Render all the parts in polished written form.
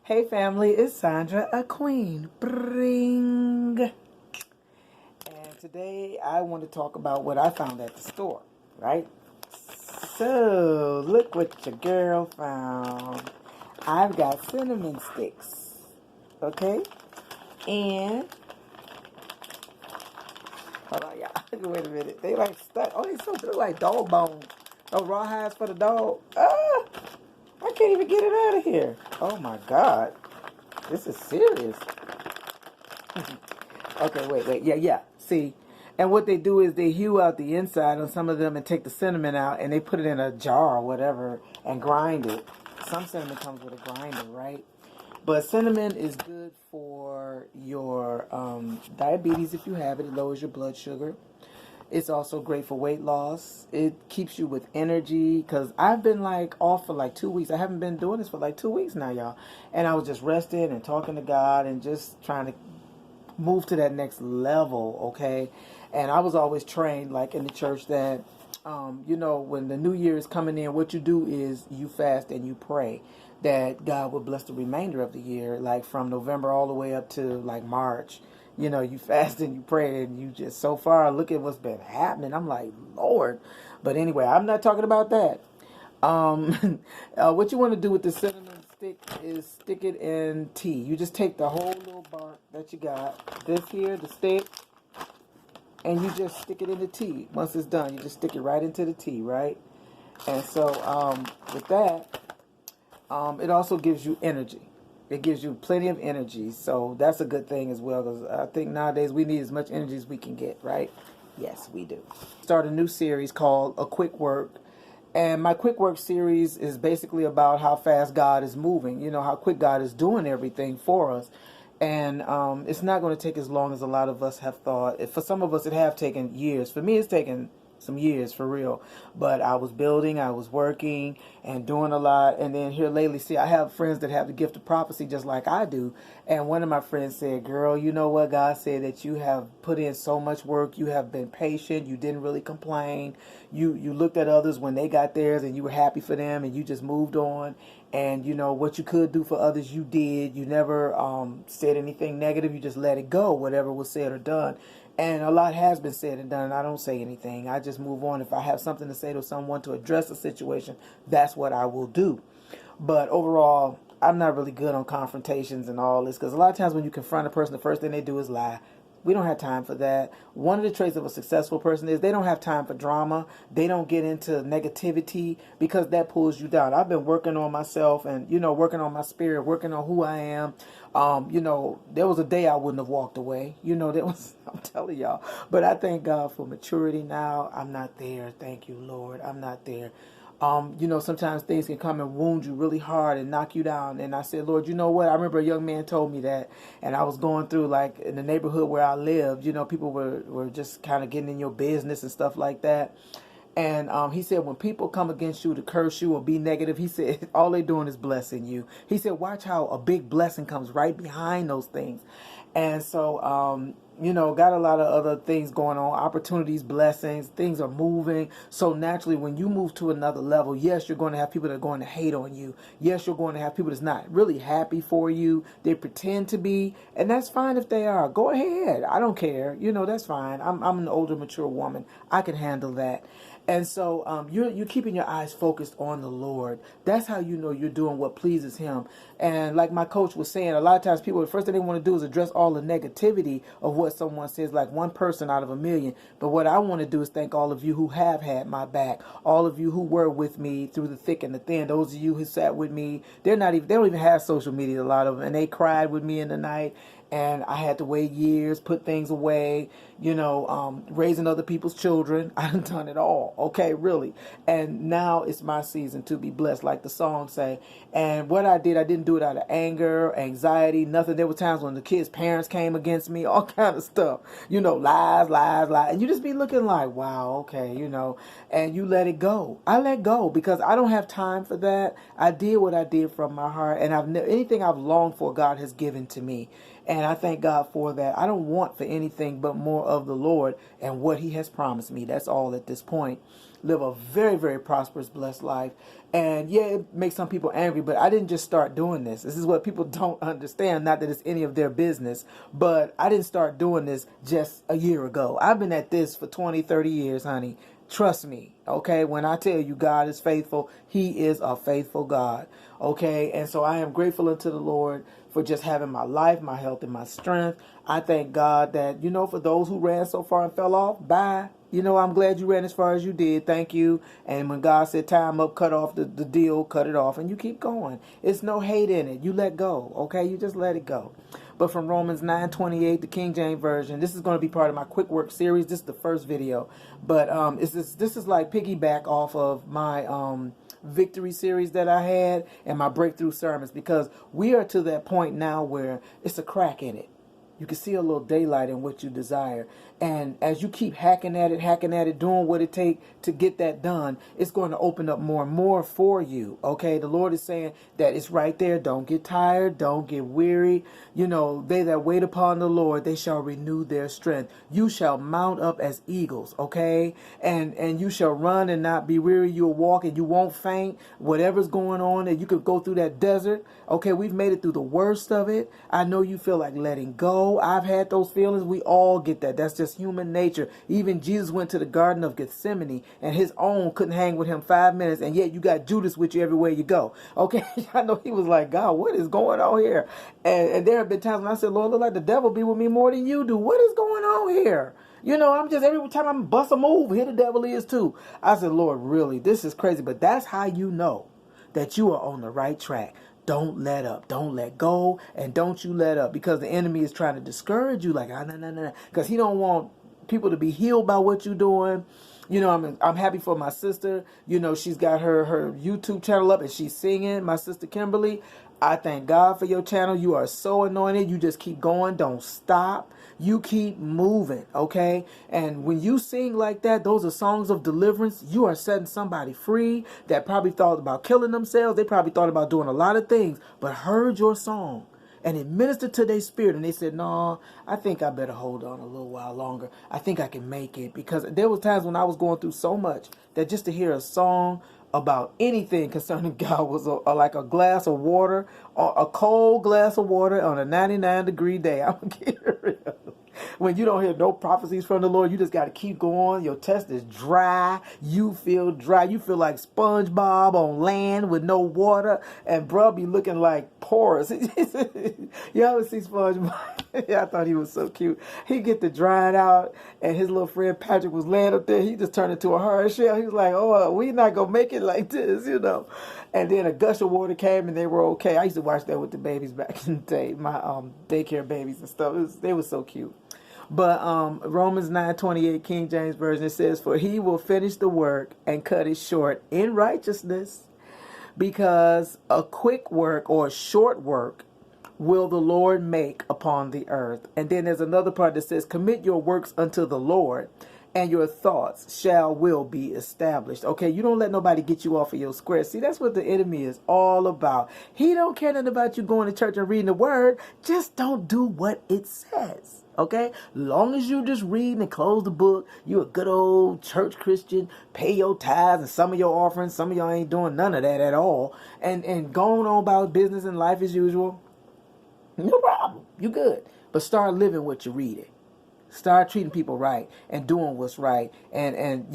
Hey family, it's Sandra, a queen. Bring. And today I want to talk about what I found at the store, right? So, look what your girl found. I've got cinnamon sticks, okay? And, hold on, y'all. Wait a minute. They like stuck. Oh, they so good, like dog bone. Oh, rawhides for the dog. Ah, I can't even get it out of here. Oh my God. This is serious. Okay, wait. Yeah. See, and what they do is they hew out the inside on some of them and take the cinnamon out and they put it in a jar or whatever and grind it. Some cinnamon comes with a grinder, right? But cinnamon is good for your diabetes if you have it. It lowers your blood sugar. It's also great for weight loss. It keeps you with energy because I've been like off for like 2 weeks. I haven't been doing this for like 2 weeks now, y'all. And I was just resting and talking to God and just trying to move to that next level, okay? And I was always trained, like in the church, that, when the new year is coming in, what you do is you fast and you pray that God will bless the remainder of the year, like from November all the way up to like March. You fast and you pray and you just, so far, look at what's been happening. I'm like, Lord. But anyway, I'm not talking about that. What you want to do with the cinnamon stick is stick it in tea. You just take the whole little bark that you got, this here, the stick, and you just stick it in the tea. Once it's done, you just stick it right into the tea, right? And so with that, it also gives you energy. It gives you plenty of energy, so that's a good thing as well, because I think nowadays we need as much energy as we can get, right? Yes, we do. Start a new series called A Quick Work. And my quick work series is basically about how fast God is moving, how quick God is doing everything for us. And it's not going to take as long as a lot of us have thought. For some of us, it have taken years. For me, it's taken some years for real. But I was building, I was working and doing a lot. And then here lately, see, I have friends that have the gift of prophecy just like I do. And one of my friends said, girl, you know what? God said that you have put in so much work. You have been patient. You didn't really complain. You looked at others when they got theirs and you were happy for them and you just moved on. And, what you could do for others, you did. You never said anything negative. You just let it go, whatever was said or done. And a lot has been said and done, and I don't say anything. I just move on. If I have something to say to someone to address a situation, that's what I will do. But overall, I'm not really good on confrontations and all this, because a lot of times when you confront a person, the first thing they do is lie. We don't have time for that. One of the traits of a successful person is they don't have time for drama. They don't get into negativity because that pulls you down. I've been working on myself and, working on my spirit, working on who I am. There was a day I wouldn't have walked away. I'm telling y'all. But I thank God for maturity now. I'm not there. Thank you, Lord. I'm not there. Sometimes things can come and wound you really hard and knock you down. And I said, Lord, you know what? I remember a young man told me that, and I was going through, like, in the neighborhood where I lived, people were just kind of getting in your business and stuff like that. And he said, when people come against you to curse you or be negative, he said, all they're doing is blessing you. He said, watch how a big blessing comes right behind those things. And so, got a lot of other things going on, opportunities, blessings, things are moving. So naturally, when you move to another level, yes, you're going to have people that are going to hate on you. Yes, you're going to have people that's not really happy for you. They pretend to be, and that's fine if they are. Go ahead. I don't care. That's fine. I'm an older, mature woman. I can handle that. And so you're keeping your eyes focused on the Lord. That's how you know you're doing what pleases Him. And like my coach was saying, a lot of times people, the first thing they want to do is address all the negativity of what someone says, like one person out of a million. But what I want to do is thank all of you who have had my back, all of you who were with me through the thick and the thin. Those of you who sat with me, they don't even have social media, a lot of them, and they cried with me in the night. And I had to wait years, put things away, raising other people's children. I've done it all, okay, really. And now it's my season to be blessed, like the song say. And what I didn't do it out of anger, anxiety, nothing. There were times when the kids' parents came against me, all kind of stuff. Lies. And you just be looking like, wow, okay, and you let it go. I let go because I don't have time for that. I did what I did from my heart, and anything I've longed for, God has given to me. And I thank God for that. I don't want for anything but more of the Lord and what He has promised me. That's all at this point. live a very, very prosperous, blessed life. And yeah, it makes some people angry, but I didn't just start doing this. This is what people don't understand. Not that it's any of their business, but I didn't start doing this just a year ago. I've been at this for 20, 30 years, honey. Trust me, okay? When I tell you God is faithful, he is a faithful God, okay? And so I am grateful unto the Lord for just having my life, my health, and my strength. I thank God that, for those who ran so far and fell off, bye. I'm glad you ran as far as you did. Thank you. And when God said time up, cut off the deal, cut it off, and you keep going. It's no hate in it. You let go, okay? You just let it go. But from Romans 9:28, the King James Version, this is going to be part of my quick work series. This is the first video. But this is like piggyback off of my victory series that I had and my breakthrough sermons, because we are to that point now where it's a crack in it. You can see a little daylight in what you desire. And as you keep hacking at it, doing what it takes to get that done, it's going to open up more and more for you. Okay, the Lord is saying that it's right there. Don't get tired. Don't get weary. They that wait upon the Lord, they shall renew their strength. You shall mount up as eagles. Okay, and you shall run and not be weary. You'll walk and you won't faint. Whatever's going on, and you could go through that desert. Okay, we've made it through the worst of it. I know you feel like letting go. I've had those feelings. We all get that. That's just human nature. Even Jesus went to the Garden of Gethsemane and his own couldn't hang with him 5 minutes, and yet you got Judas with you everywhere you go. Okay, I know he was like, God, what is going on here? And there have been times when I said, Lord, look like the devil be with me more than you do. What is going on here? I'm just, every time I'm bust a move, here the devil is too. I said, Lord, really, this is crazy. But that's how you know that you are on the right track. Don't let up. Don't let go. And don't you let up, because the enemy is trying to discourage you like, no. Because he don't want people to be healed by what you're doing. I'm happy for my sister. She's got her YouTube channel up and she's singing. My sister Kimberly, I thank God for your channel. You are so anointed. You just keep going. Don't stop. You keep moving, okay? And when you sing like that, those are songs of deliverance. You are setting somebody free that probably thought about killing themselves. They probably thought about doing a lot of things, but heard your song. And it ministered to their spirit. And they said, no, I think I better hold on a little while longer. I think I can make it. Because there was times when I was going through so much that just to hear a song about anything concerning God was like a glass of water, or a cold glass of water on a 99-degree day. I'm getting real. When you don't hear no prophecies from the Lord, you just got to keep going. Your chest is dry. You feel dry. You feel like SpongeBob on land with no water. And bro be looking like porous. You ever see SpongeBob? Yeah, I thought he was so cute. He get to drying out, and his little friend Patrick was laying up there. He just turned into a hard shell. He was like, oh, we not going to make it like this, And then a gush of water came, and they were okay. I used to watch that with the babies back in the day, my daycare babies and stuff. They were so cute. But Romans 9:28 King James Version, it says, for he will finish the work and cut it short in righteousness, because a quick work or a short work will the Lord make upon the earth. And then there's another part that says, commit your works unto the Lord, and your thoughts will be established. Okay, you don't let nobody get you off of your square. See, that's what the enemy is all about. He don't care nothing about you going to church and reading the word. Just don't do what it says. Okay, long as you just read and close the book, you a good old church Christian, pay your tithes and some of your offerings. Some of y'all ain't doing none of that at all, and going on about business and life as usual. No problem, you good. But start living what you're reading. Start treating people right and doing what's right, and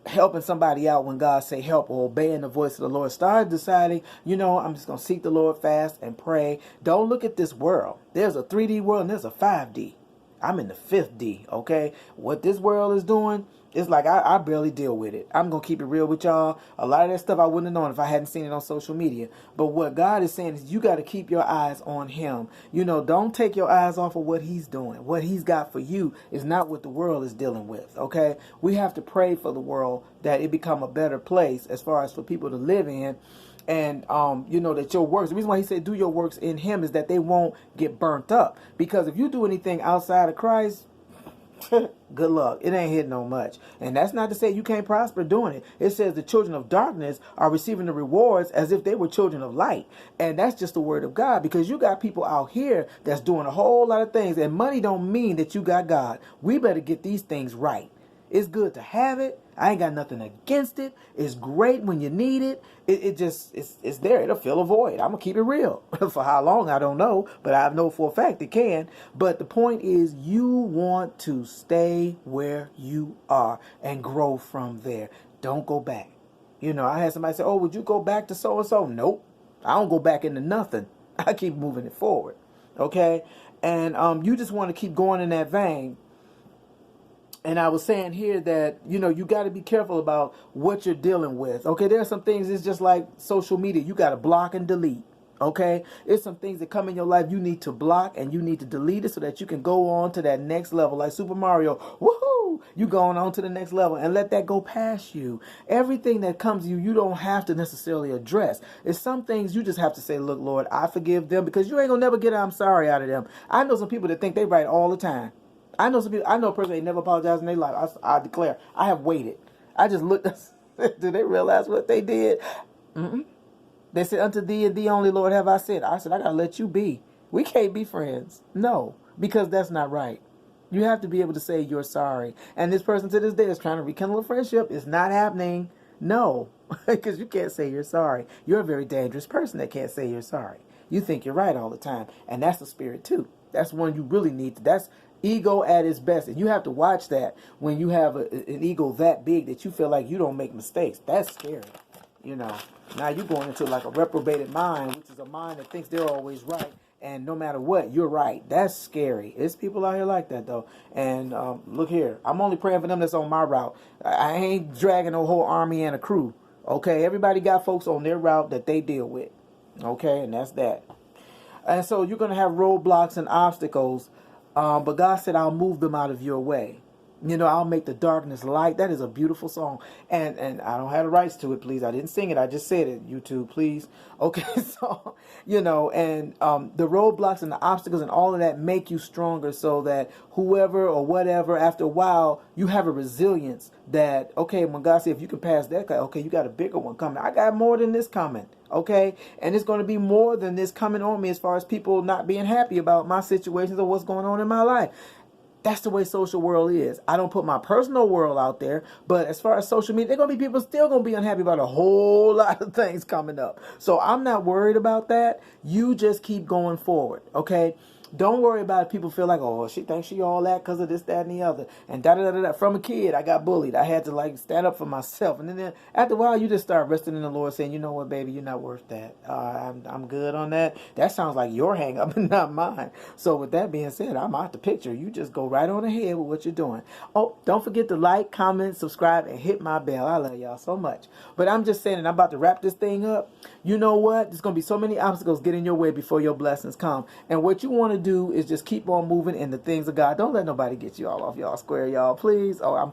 helping somebody out when God say help, or obeying the voice of the Lord. Start deciding, I'm just going to seek the Lord, fast and pray. Don't look at this world. There's a 3D world and there's a 5D. I'm in the 5th D, okay? What this world is doing, it's like I barely deal with it. I'm going to keep it real with y'all. A lot of that stuff I wouldn't have known if I hadn't seen it on social media. But what God is saying is you got to keep your eyes on him. Don't take your eyes off of what he's doing. What he's got for you is not what the world is dealing with, okay? We have to pray for the world that it become a better place as far as for people to live in. And, that your works, the reason why he said do your works in him is that they won't get burnt up. Because if you do anything outside of Christ, good luck. It ain't hitting no much. And that's not to say you can't prosper doing it. It says the children of darkness are receiving the rewards as if they were children of light. And that's just the word of God, because you got people out here that's doing a whole lot of things, and money don't mean that you got God. We better get these things right. It's good to have it. I ain't got nothing against it. It's great when you need it. It's there. It'll fill a void. I'm gonna keep it real. For how long, I don't know, but I know for a fact it can. But the point is, you want to stay where you are and grow from there. Don't go back. You know, I had somebody say, "Oh, would you go back to so and so?" Nope. I don't go back into nothing. I keep moving it forward. Okay? And you just want to keep going in that vein. And I was saying here that, you know, you got to be careful about what you're dealing with. Okay, there are some things, it's just like social media. You got to block and delete. Okay, it's some things that come in your life you need to block and you need to delete it so that you can go on to that next level. Like Super Mario, woohoo! You going on to the next level and let that go past you. Everything that comes to you, you don't have to necessarily address. It's some things you just have to say, look, Lord, I forgive them, because you ain't gonna never get I'm sorry out of them. I know some people that think they right all the time. I know some people. I know a person that never apologized in their life. I declare, I have waited. I just looked. Do they realize what they did? Mm-mm. They said, "Unto thee and thee only, Lord, have I said." I said, "I gotta let you be. We can't be friends. No, because that's not right. You have to be able to say you're sorry." And this person to this day is trying to rekindle a friendship. It's not happening. No, because you can't say you're sorry. You're a very dangerous person that can't say you're sorry. You think you're right all the time, and that's the spirit too. That's one you really need. That's ego at its best. And you have to watch that when you have an ego that big that you feel like you don't make mistakes. That's scary. You know, now you're going into like a reprobated mind, which is a mind that thinks they're always right. And no matter what, you're right. That's scary. It's people out here like that, though. And look here. I'm only praying for them that's on my route. I ain't dragging a whole army and a crew. Okay? Everybody got folks on their route that they deal with. Okay? And that's that. And so you're going to have roadblocks and obstacles. But God said, I'll move them out of your way. You know, I'll make the darkness light. That is a beautiful song. And I don't have the rights to it, please. I didn't sing it. I just said it. YouTube, please. Okay, so, you know, and the roadblocks and the obstacles and all of that make you stronger so that whoever or whatever, after a while, you have a resilience that, okay, when God said, if you can pass that, okay, you got a bigger one coming. I got more than this coming. Okay, and it's going to be more than this coming on me as far as people not being happy about my situations or what's going on in my life. That's the way social world is. I don't put my personal world out there, but as far as social media, there are going to be people still going to be unhappy about a whole lot of things coming up. So I'm not worried about that. You just keep going forward, okay? Don't worry about if people feel like, oh, she thinks she all that because of this, that, and the other. And da-da-da-da-da. From a kid, I got bullied. I had to, like, stand up for myself. And then after a while, you just start resting in the Lord saying, you know what, baby, you're not worth that. I'm good on that. That sounds like your hang-up and not mine. So with that being said, I'm out the picture. You just go right on ahead with what you're doing. Oh, don't forget to like, comment, subscribe, and hit my bell. I love y'all so much. But I'm just saying, and I'm about to wrap this thing up. You know what? There's going to be so many obstacles getting your way before your blessings come. And what you want to do is just keep on moving in the things of God. Don't let nobody get you all off y'all square, y'all. Please. Oh,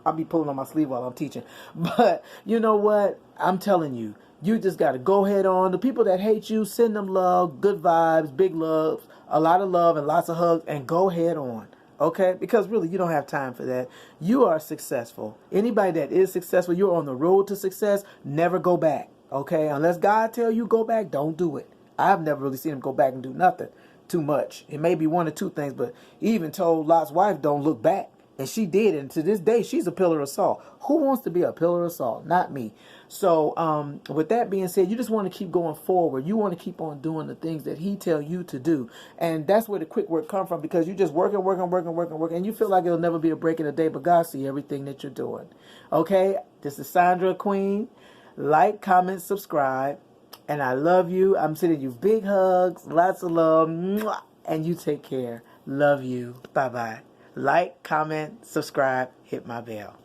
I'll be pulling on my sleeve while I'm teaching. But you know what? I'm telling you, you just got to go head on. The people that hate you, send them love, good vibes, big loves, a lot of love and lots of hugs, and go head on. Okay? Because really, you don't have time for that. You are successful. Anybody that is successful, you're on the road to success. Never go back. Okay? Unless God tell you go back, don't do it. I've never really seen him go back and do nothing too much. It may be one or two things, but he even told Lot's wife, don't look back. And she did. And to this day, she's a pillar of salt. Who wants to be a pillar of salt? Not me. So with that being said, you just want to keep going forward. You want to keep on doing the things that he tell you to do. And that's where the quick work come from, because you just working. And you feel like it'll never be a break in the day, but God see everything that you're doing. Okay? This is Sandra Queen. Like, comment, subscribe. And I love you. I'm sending you big hugs, lots of love. Mwah, and you take care. Love you. Bye-bye. Like, comment, subscribe, hit my bell.